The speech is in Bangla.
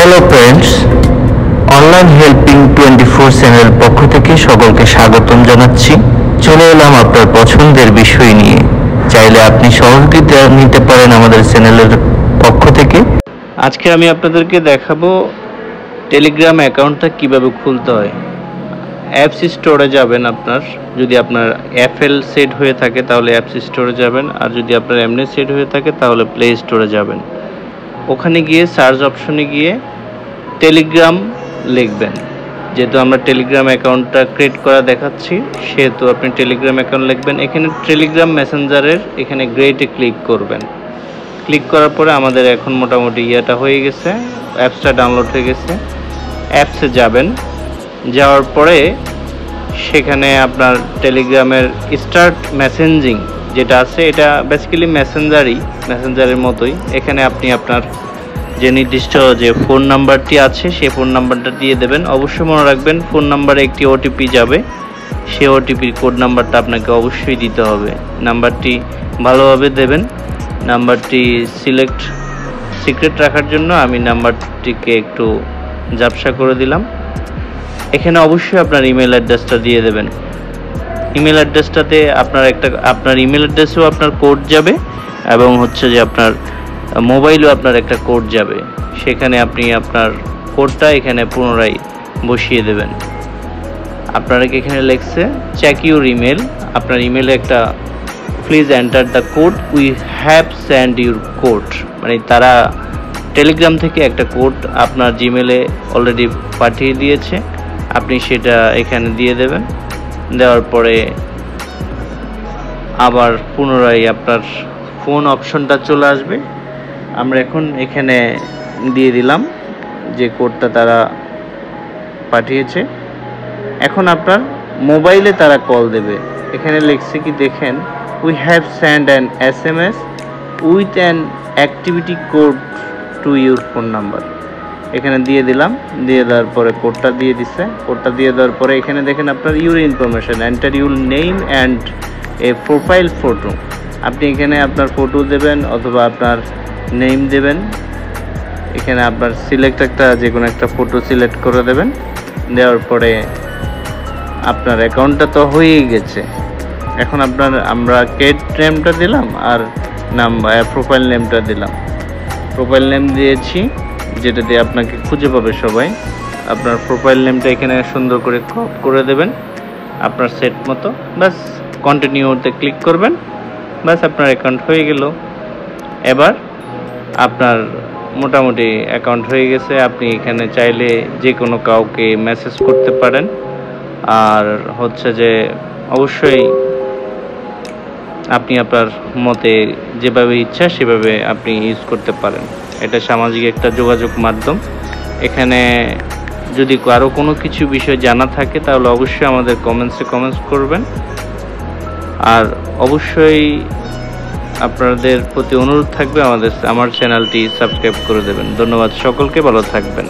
Hello friends, online helping 24 channel পক্ষ থেকে সকলকে স্বাগতম জানাচ্ছি। চলে এলাম আপনার পছন্দের বিষয় নিয়ে। চাইলে আপনি সহযোগিতা নিতে পারেন আমাদের চ্যানেলের পক্ষ থেকে। আজকে আমি আপনাদেরকে দেখাবো টেলিগ্রাম অ্যাকাউন্টটা কিভাবে খুলতে হয়। অ্যাপস স্টোরে যাবেন। যদি আপনার এফএল সেট হয়ে থাকে তাহলে অ্যাপস স্টোরে যাবেন, আর যদি আপনার এমনি সেট হয়ে থাকে তাহলে প্লে স্টোরে যাবেন। ওখানে গিয়ে সার্চ অপশনে গিয়ে টেলিগ্রাম লিখবেন। যেহেতু আমরা টেলিগ্রাম অ্যাকাউন্টটা ক্রিয়েট করা দেখাচ্ছি, সেহেতু আপনি টেলিগ্রাম অ্যাকাউন্ট লিখবেন। এখানে টেলিগ্রাম মেসেঞ্জারের এখানে গ্রেটে ক্লিক করবেন। ক্লিক করার পরে আমাদের এখন মোটামুটি ইয়েটা হয়ে গেছে, অ্যাপসটা ডাউনলোড হয়ে গেছে। অ্যাপসে যাবেন, যাওয়ার পরে সেখানে আপনার টেলিগ্রামের স্টার্ট মেসেঞ্জিং যেটা আছে, এটা বেসিক্যালি মেসেঞ্জারের মতোই। এখানে আপনি আপনার যে নির্দিষ্ট যে ফোন নাম্বারটি আছে সেই ফোন নাম্বারটা দিয়ে দেবেন। অবশ্যই মনে রাখবেন ফোন নাম্বারে একটি ওটিপি যাবে, সেই ওটিপির কোড নাম্বারটা আপনাকে অবশ্যই দিতে হবে। নাম্বারটি ভালোভাবে দেবেন। নাম্বারটি সিক্রেট রাখার জন্য আমি নাম্বারটিকে একটু ঝাপসা করে দিলাম। এখানে অবশ্যই আপনার ইমেল অ্যাড্রেসটা দিয়ে দেবেন। ইমেল অ্যাড্রেসটাতে আপনার ইমেল অ্যাড্রেসেও আপনার কোড যাবে, এবং হচ্ছে যে আপনার মোবাইলেও আপনার একটা কোড যাবে। সেখানে আপনি আপনার কোডটা এখানে পুনরায় বসিয়ে দেবেন। আপনারা এখানে লেখছে চেক ইউর ইমেল। আপনার ইমেলে একটা please enter the code we have send your code, মানে তারা টেলিগ্রাম থেকে একটা কোড আপনার জিমেলে অলরেডি পাঠিয়ে দিয়েছে। আপনি সেটা এখানে দিয়ে দেবেন। দেওয়ার পরে আবার পুনরায় আপনার ফোন অপশনটা চলে আসবে। আমরা এখন এখানে দিয়ে দিলাম যে কোডটা তারা পাঠিয়েছে। এখন আপনার মোবাইলে তারা কল দেবে। এখানে লিখছে কি দেখেন, we have send an SMS with an activity code to your phone number. এখানে দিয়ে দিলাম। দিয়ে দেওয়ার পরে কোডটা দিয়ে দিচ্ছে। কোডটা দিয়ে দেওয়ার পরে এখানে দেখেন আপনার your information, enter your name and a profile photo. আপনি এখানে আপনার ফটো দেবেন অথবা আপনার নেম দেবেন। এখানে আপনার যে কোনো একটা ফটো সিলেক্ট করে দেবেন। দেওয়ার পরে আপনার অ্যাকাউন্টটা তো হয়েই গেছে। এখন আমরা ক্যাট নেমটা দিলাম আর প্রোফাইল নেমটা দিলাম। প্রোফাইল নেম দিয়েছি, যেটা দিয়ে আপনাকে খুঁজে পাবে সবাই। আপনার প্রোফাইল নেমটা এখানে সুন্দর করে ক্রপ করে দেবেন আপনার সেট মতো। বাস কন্টিনিউতে ক্লিক করবেন। বাস আপনার অ্যাকাউন্ট হয়ে গেল। এবার আপনার মোটামুটি অ্যাকাউন্ট হয়ে গেছে। আপনি এখানে চাইলে যে কোনো কাউকে মেসেজ করতে পারেন। আর হচ্ছে যে অবশ্যই আপনি আপনার মতে যেভাবে ইচ্ছা সেভাবে আপনি ইউজ করতে পারেন। এটা সামাজিক একটা যোগাযোগ মাধ্যম। এখানে যদি আরও কোনো কিছু বিষয় জানা থাকে তাহলে অবশ্যই আমাদের কমেন্টস করবেন। আর অবশ্যই আপনাদের প্রতি অনুরোধ থাকবে আমার চ্যানেলটি সাবস্ক্রাইব করে দেবেন। ধন্যবাদ সকলকে, ভালো থাকবেন।